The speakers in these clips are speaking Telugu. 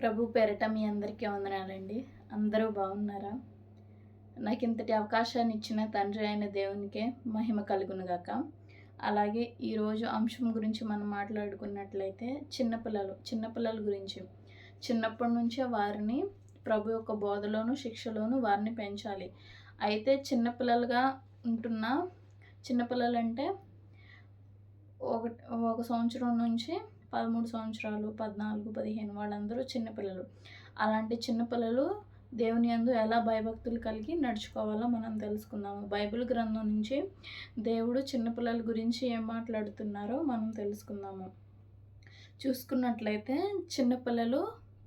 ప్రభు పేరిట మీ అందరికీ వందనాలండి. అందరూ బాగున్నారా? నాకు ఇంతటి అవకాశాన్ని ఇచ్చిన తండ్రి అయిన దేవునికే మహిమ కలుగునుగాక. అలాగే ఈరోజు అంశం గురించి మనం మాట్లాడుకున్నట్లయితే చిన్నపిల్లల గురించి. చిన్నప్పటి నుంచే వారిని ప్రభు యొక్క బోధలోను శిక్షలోను వారిని పెంచాలి. అయితే ఉంటున్న చిన్నపిల్లలంటే ఒక ఒక సంవత్సరం నుంచి 13 సంవత్సరాలు, 14, 15 వాళ్ళందరూ చిన్నపిల్లలు. అలాంటి చిన్నపిల్లలు దేవుని యందు ఎలా భయభక్తులు కలిగి నడుచుకోవాలో మనం తెలుసుకుందాము. బైబిల్ గ్రంథం నుంచి దేవుడు చిన్నపిల్లల గురించి ఏం మాట్లాడుతున్నారో మనం తెలుసుకుందాము. చూసుకున్నట్లయితే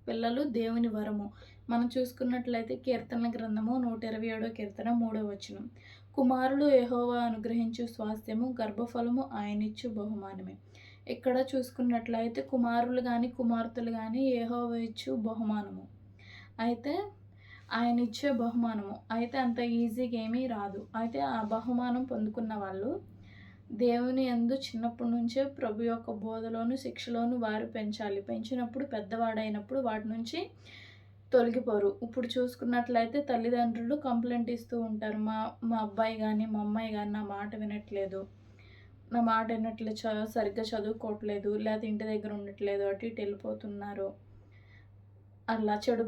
పిల్లలు దేవుని వరము. మనం చూసుకున్నట్లయితే కీర్తనల గ్రంథము 127వ కీర్తన 3వ వచనం. కుమారులు యెహోవా అనుగ్రహించు స్వాస్థ్యము, గర్భఫలము ఆయనిచ్చు బహుమానమే. ఇక్కడ చూసుకున్నట్లయితే కుమారులు కానీ కుమార్తెలు కానీ యెహోవా ఇచ్చు బహుమానము. అయితే ఆయన ఇచ్చే బహుమానము అయితే అంత ఈజీగా ఏమీ రాదు. అయితే ఆ బహుమానం పొందుకున్న వాళ్ళు దేవుని యందు చిన్నప్పటి నుంచే ప్రభు యొక్క బోధలోను శిక్షలోను వారు పెంచాలి. పెంచినప్పుడు పెద్దవాడైనప్పుడు వాటి నుంచి తొలగిపోరు. ఇప్పుడు చూసుకున్నట్లయితే తల్లిదండ్రులు కంప్లైంట్ ఇస్తూ ఉంటారు. మా మా అబ్బాయి కానీ మా అమ్మాయి కానీ నా మాట వినట్లేదు, సరిగ్గా చదువుకోవట్లేదు, లేకపోతే ఇంటి దగ్గర ఉండట్లేదు, అటు ఇటు వెళ్ళిపోతున్నారు, అలా చెడు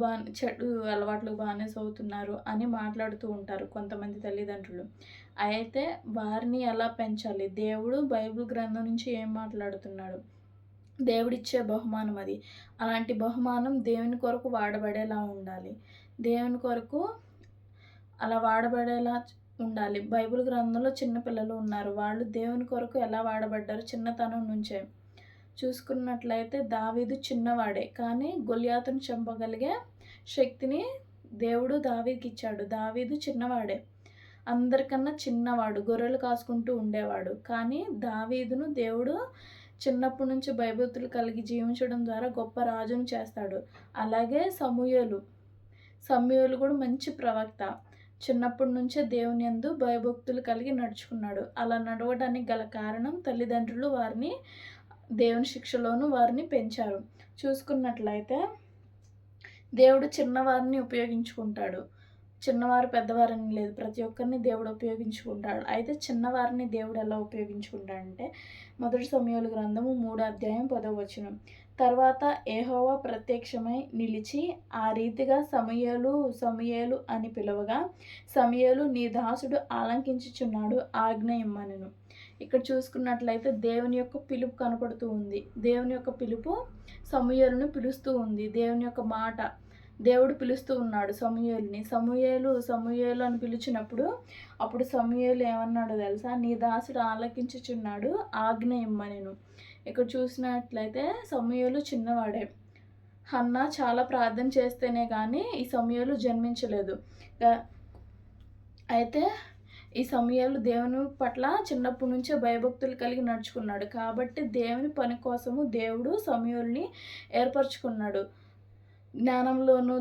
అలవాట్లకు బానిస అవుతున్నారు అని మాట్లాడుతూ ఉంటారు కొంతమంది తల్లిదండ్రులు. అయితే వారిని ఎలా పెంచాలి? దేవుడు బైబిల్ గ్రంథం నుంచి ఏం మాట్లాడుతున్నాడు? దేవుడిచ్చే బహుమానం అది. అలాంటి బహుమానం దేవుని కొరకు వాడబడేలా ఉండాలి. దేవుని కొరకు అలా వాడబడేలా ఉండాలి. బైబిల్ గ్రంథంలో చిన్నపిల్లలు ఉన్నారు. వాళ్ళు దేవుని కొరకు ఎలా వాడబడ్డారు? చిన్నతనం నుంచే. చూసుకున్నట్లయితే దావీదు చిన్నవాడే, కానీ గొలియాతును చంపగలిగే శక్తిని దేవుడు దావీదుకి ఇచ్చాడు. దావీదు చిన్నవాడే, అందరికన్నా చిన్నవాడు, గొర్రెలు కాసుకుంటూ ఉండేవాడు. కానీ దావీదును దేవుడు చిన్నప్పటి నుంచి భయభక్తులు కలిగి జీవించడం ద్వారా గొప్ప రాజును చేస్తాడు. అలాగే సమూయేలు కూడా మంచి ప్రవక్త. చిన్నప్పటి నుంచే దేవుని యందు భయభక్తులు కలిగి నడుచుకున్నాడు. అలా నడవడానికి గల కారణం తల్లిదండ్రులు వారిని దేవుని శిక్షలోను వారిని పెంచారు. చూసుకున్నట్లయితే దేవుడు చిన్నవారిని ఉపయోగించుకుంటాడు. చిన్నవారు పెద్దవారని లేదు, ప్రతి ఒక్కరిని దేవుడు ఉపయోగించుకుంటాడు. అయితే చిన్నవారిని దేవుడు ఎలా ఉపయోగించుకుంటాడంటే 1 సమూయేలు గ్రంథము 3వ అధ్యాయం 10వ వచనం. తర్వాత యెహోవా ప్రత్యక్షమై నిలిచి ఆ రీతిగా సమూయేలు అని పిలవగా, సమూయేలు నీ దాసుడు ఆలకించుచున్నాడు, ఆజ్ఞ ఇమ్మనెను. ఇక్కడ చూసుకున్నట్లయితే దేవుని యొక్క పిలుపు కనపడుతూ ఉంది. దేవుని యొక్క పిలుపు సమూయేలును పిలుస్తూ ఉంది. దేవుని యొక్క మాట దేవుడు పిలుస్తూ ఉన్నాడు సమూయేలుని. సమూయేలు అని పిలిచినప్పుడు అప్పుడు సమూయేలు ఏమన్నాడో తెలుసా? నీ దాసుడు ఆలకించుచున్నాడు, ఆజ్ఞ ఇమ్మనెను. ఇక్కడ చూసినట్లయితే సమూయేలు చిన్నవాడే. హన్నా చాలా ప్రార్థన చేస్తేనే కానీ ఈ సమూయేలు జన్మించలేదు. అయితే ఈ సమూయేలు దేవుని పట్ల చిన్నప్పటి నుంచే భయభక్తులు కలిగి నడుచుకున్నాడు. కాబట్టి దేవుని పని కోసము దేవుడు సమూయేలుని ఏర్పరచుకున్నాడు. జ్ఞానంలోను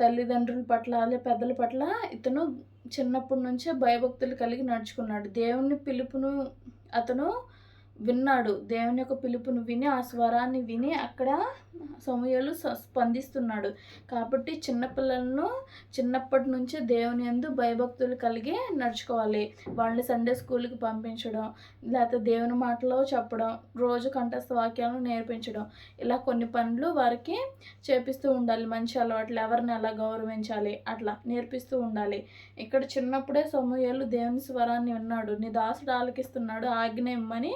తల్లిదండ్రుల పట్ల అదే పెద్దల పట్ల ఇతను చిన్నప్పటి నుంచే భయభక్తులు కలిగి నడుచుకున్నాడు. దేవుని పిలుపును అతను విన్నాడు. దేవుని యొక్క పిలుపును విని ఆ స్వరాన్ని విని అక్కడ సమూయేలు స్పందిస్తున్నాడు. కాబట్టి చిన్నపిల్లలను చిన్నప్పటి నుంచే దేవుని యందు భయభక్తులు కలిగి నడుచుకోవాలి. వాళ్ళని సండే స్కూల్కి పంపించడం, లేకపోతే దేవుని మాటలో చెప్పడం, రోజు కంఠస్థ వాక్యాలను నేర్పించడం, ఇలా కొన్ని పనులు వారికి చేపిస్తూ ఉండాలి. మంచి అలవాట్లు, ఎవరిని ఎలా గౌరవించాలి అట్లా నేర్పిస్తూ ఉండాలి. ఇక్కడ చిన్నప్పుడే సమూయేలు దేవుని స్వరాన్ని విన్నాడు. నీ దాసుడు ఆలకిస్తున్నాడు, ఆజ్ఞ ఇమ్మని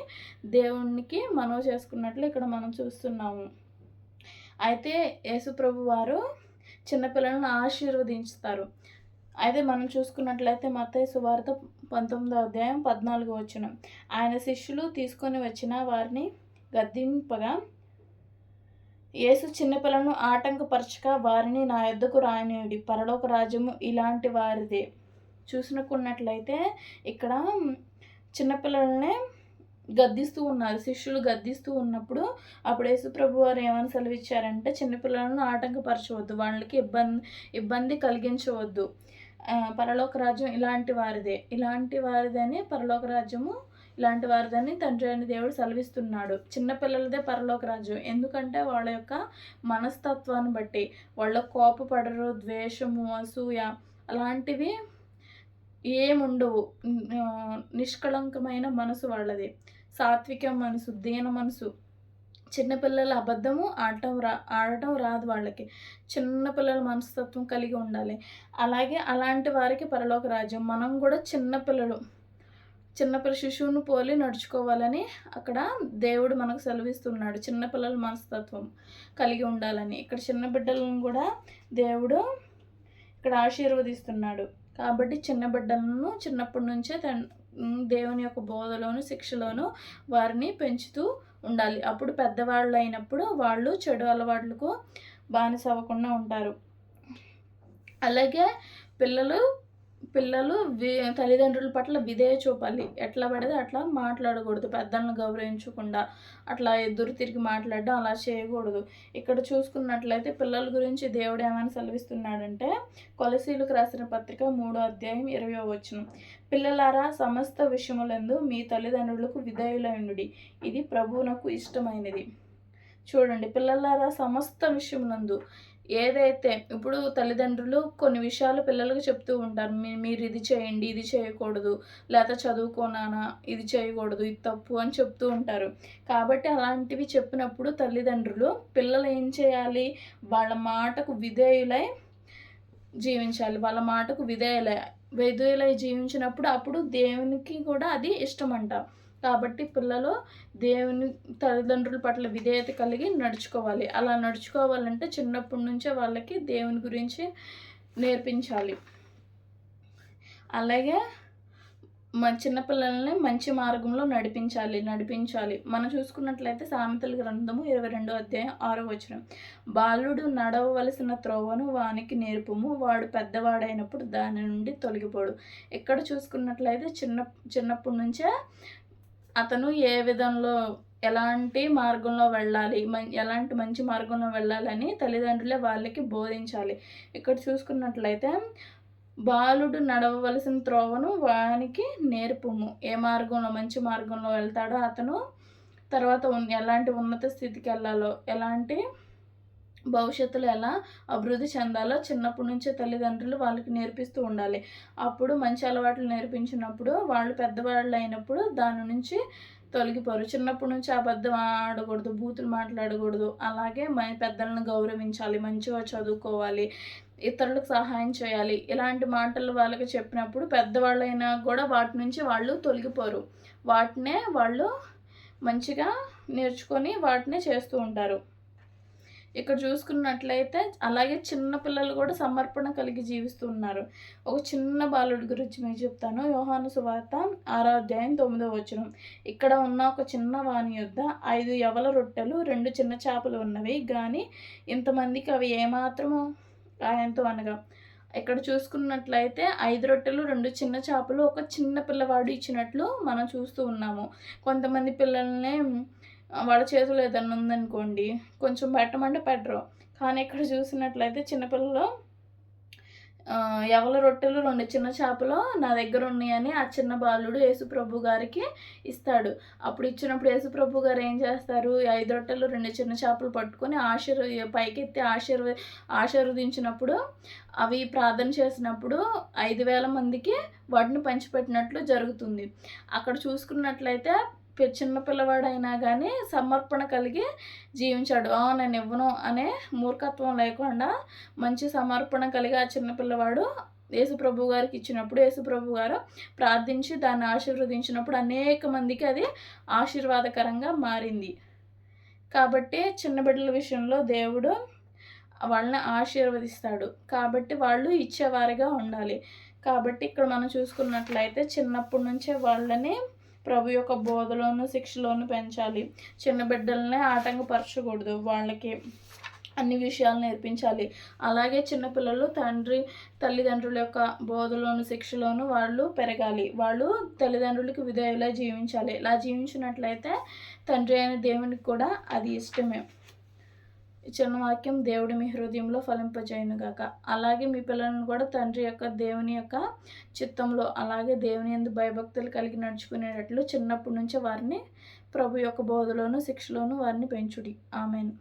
దేవునికి మనవి చేసుకున్నట్లు ఇక్కడ మనం చూస్తున్నాము. అయితే యేసు ప్రభు వారు చిన్నపిల్లలను ఆశీర్వదించుతారు. అయితే మనం చూసుకున్నట్లయితే మత్తయి సువార్త 19వ అధ్యాయం 14వ వచనం. ఆయన శిష్యులు తీసుకొని వచ్చిన వారిని గద్దింపగా యేసు చిన్నపిల్లలను ఆటంకపరచక వారిని నా యొద్దకు రానియుడి, పరలోక రాజ్యము ఇలాంటి వారిదే. చూసుకున్నట్లయితే ఇక్కడ చిన్నపిల్లలనే గద్దిస్తూ ఉన్నారు. శిష్యులు గద్దిస్తూ ఉన్నప్పుడు అప్పుడు యేసుప్రభు వారు ఏమని సెలవిచ్చారంటే, చిన్నపిల్లలను ఆటంకపరచవద్దు, వాళ్ళకి ఇబ్బంది కలిగించవద్దు, పరలోక రాజ్యం ఇలాంటి వారిదే అని పరలోక రాజ్యము ఇలాంటి వారిదని తండ్రి అయిన దేవుడు సెలవిస్తున్నాడు. చిన్నపిల్లలదే పరలోక రాజ్యం. ఎందుకంటే వాళ్ళ యొక్క మనస్తత్వాన్ని బట్టి, వాళ్ళ కోపపడరు, ద్వేషము, అసూయ అలాంటివి ఏముండవు. నిష్కళంకమైన మనసు వాళ్ళది. సాత్విక మనసు, దీన మనసు. చిన్నపిల్లల అబద్ధము ఆడటం రాదు వాళ్ళకి. చిన్నపిల్లల మనస్తత్వం కలిగి ఉండాలి. అలాగే అలాంటి వారికి పరలోక రాజ్యం. మనం కూడా చిన్నపిల్లల శిశువును పోలి నడుచుకోవాలని అక్కడ దేవుడు మనకు సెలవిస్తున్నాడు. చిన్నపిల్లల మనస్తత్వం కలిగి ఉండాలని. ఇక్కడ చిన్న బిడ్డలను కూడా దేవుడు ఇక్కడ ఆశీర్వదిస్తున్నాడు. కాబట్టి చిన్న బిడ్డలను చిన్నప్పటి నుంచే దేవుని యొక్క బోధలోను, శిక్షలోను వారిని పెంచుతూ ఉండాలి. అప్పుడు పెద్దవాళ్ళు అయినప్పుడు వాళ్ళు చెడు అలవాట్లకు బానిస అవ్వకుండా ఉంటారు. అలాగే పిల్లలు తల్లిదండ్రుల పట్ల విధేయ చూపాలి. ఎట్లా పడితే అట్లా మాట్లాడకూడదు. పెద్దలను గౌరవించకుండా అట్లా ఎదురు తిరిగి మాట్లాడడం అలా చేయకూడదు. ఇక్కడ చూసుకున్నట్లయితే పిల్లల గురించి దేవుడు ఏమైనా సెలవిస్తున్నాడంటే, కొలసీలకు రాసిన పత్రిక 3వ అధ్యాయం 20వ వచనం. పిల్లలారా, సమస్త విషయములందు మీ తల్లిదండ్రులకు విధేయులైయుండుడి, ఇది ప్రభువునకు ఇష్టమైనది. చూడండి, పిల్లలారా సమస్త విషయములందు. ఏదైతే ఇప్పుడు తల్లిదండ్రులు కొన్ని విషయాలు పిల్లలకు చెప్తూ ఉంటారు. మీరు ఇది చేయండి, ఇది చేయకూడదు, లేకపోతే చదువుకోనానా, ఇది చేయకూడదు, ఇది తప్పు అని చెప్తూ ఉంటారు. కాబట్టి అలాంటివి చెప్పినప్పుడు తల్లిదండ్రులు పిల్లలు ఏం చేయాలి? వాళ్ళ మాటకు విధేయులై జీవించాలి. వాళ్ళ మాటకు విధేయులై జీవించినప్పుడు అప్పుడు దేవునికి కూడా అది ఇష్టమంట. కాబట్టి పిల్లలు దేవుని తల్లిదండ్రుల పట్ల విధేయత కలిగి నడుచుకోవాలి. అలా నడుచుకోవాలంటే చిన్నప్పటి నుంచే వాళ్ళకి దేవుని గురించి నేర్పించాలి. అలాగే చిన్నపిల్లల్ని మంచి మార్గంలో నడిపించాలి. మనం చూసుకున్నట్లయితే సామెతల గ్రంథము 22వ అధ్యాయం 6వ వచనం. బాలుడు నడవవలసిన త్రోవను వానికి నేర్పుము, వాడు పెద్దవాడైనప్పుడు దాని నుండి తొలగిపోడు. ఇక్కడ చూసుకున్నట్లయితే చిన్నప్పటి నుంచే అతను ఏ విధంలో ఎలాంటి మార్గంలో వెళ్ళాలి, ఎలాంటి మంచి మార్గంలో వెళ్ళాలని తల్లిదండ్రులే వాళ్ళకి బోధించాలి. ఇక్కడ చూసుకున్నట్లయితే బాలుడు నడవవలసిన త్రోవను వానికి నేర్పుము. ఏ మార్గంలో మంచి మార్గంలో వెళ్తాడో అతను తర్వాత ఎలాంటి ఉన్నత స్థితికి వెళ్ళాలో, ఎలాంటి భవిష్యత్తులో ఎలా అభివృద్ధి చెందాలో చిన్నప్పటి నుంచే తల్లిదండ్రులు వాళ్ళకి నేర్పిస్తూ ఉండాలి. అప్పుడు మంచి అలవాట్లు నేర్పించినప్పుడు వాళ్ళు పెద్దవాళ్ళు అయినప్పుడు దాని నుంచి తొలగిపోరు. చిన్నప్పటి నుంచి అబద్ధం ఆడకూడదు, బూతులు మాట్లాడకూడదు. అలాగే పెద్దలను గౌరవించాలి, మంచిగా చదువుకోవాలి, ఇతరులకు సహాయం చేయాలి. ఇలాంటి మాటలు వాళ్ళకి చెప్పినప్పుడు పెద్దవాళ్ళైనా కూడా వాటి నుంచి వాళ్ళు తొలగిపోరు. వాటినే వాళ్ళు మంచిగా నేర్చుకొని వాటినే చేస్తూ ఉంటారు. ఇక్కడ చూసుకున్నట్లయితే అలాగే చిన్న పిల్లలు కూడా సమర్పణ కలిగి జీవిస్తున్నారు. ఒక చిన్న బాలుడి గురించి మీకు చెప్తాను. యోహాను సువార్త 6వ అధ్యాయం 9వ వచనం. ఇక్కడ ఉన్న ఒక చిన్న వాని యొద్ద 5 యవల రొట్టెలు 2 చిన్న చేపలు ఉన్నవి, కానీ ఇంతమందికి అవి ఏమాత్రము ఆయనతో అనగా. ఇక్కడ చూసుకున్నట్లయితే 5 రొట్టెలు 2 చిన్న చేపలు ఒక చిన్న పిల్లవాడు ఇచ్చినట్లు మనం చూస్తూ ఉన్నాము. కొంతమంది పిల్లల్ని వాళ్ళ చేతులు ఏదన్నా ఉందనుకోండి, కొంచెం పెట్టమంటే పెట్టరు. కానీ ఇక్కడ చూసినట్లయితే చిన్నపిల్లలు యవల రొట్టెలు 2 చిన్న చేపలు నా దగ్గర ఉన్నాయని ఆ చిన్న బాలుడు యేసుప్రభు గారికి ఇస్తాడు. అప్పుడు ఇచ్చినప్పుడు యేసుప్రభు గారు ఏం చేస్తారు? 5 రొట్టెలు 2 చిన్న చేపలు పట్టుకొని పైకెత్తి ఆశీర్వదించినప్పుడు అవి ప్రార్థన చేసినప్పుడు 5,000 మందికి వాటిని పంచిపెట్టినట్లు జరుగుతుంది. అక్కడ చూసుకున్నట్లయితే చిన్న పిల్లవాడైనా కానీ సమర్పణ కలిగి జీవించాడు. నేను ఇవ్వను అనే మూర్ఖత్వం లేకుండా మంచి సమర్పణ కలిగి ఆ చిన్న పిల్లవాడు యేసుప్రభు గారికి ఇచ్చినప్పుడు యేసుప్రభు గారు ప్రార్థించి దాన్ని ఆశీర్వదించినప్పుడు అనేక మందికి అది ఆశీర్వాదకరంగా మారింది. కాబట్టి చిన్న బిడ్డల విషయంలో దేవుడు వాళ్ళని ఆశీర్వదిస్తాడు. కాబట్టి వాళ్ళు ఇచ్చేవారిగా ఉండాలి. కాబట్టి ఇక్కడ మనం చూసుకున్నట్లయితే చిన్నప్పటి నుంచే వాళ్ళని ప్రభు యొక్క బోధలోను శిక్షలోను పెంచాలి. చిన్న బిడ్డలనే ఆటంకపరచకూడదు. వాళ్ళకి అన్ని విషయాలు నేర్పించాలి. అలాగే చిన్నపిల్లలు తల్లిదండ్రుల యొక్క బోధలోను శిక్షలోను వాళ్ళు పెరగాలి. వాళ్ళు తల్లిదండ్రులకు విధేయులై జీవించాలి. ఇలా జీవించినట్లయితే తండ్రి అయిన దేవునికి కూడా అది ఇష్టమే. ఈ చిన్న వాక్యం దేవుడు మీ హృదయంలో ఫలింపజేయునుగాక. అలాగే మీ పిల్లలను కూడా తండ్రి యొక్క దేవుని యొక్క చిత్తంలో అలాగే దేవుని యందు భయభక్తులు కలిగి నడుచుకునేటట్లు చిన్నప్పటి నుంచే వారిని ప్రభు యొక్క బోధలోను శిక్షలోను వారిని పెంచుడి. ఆమెన్.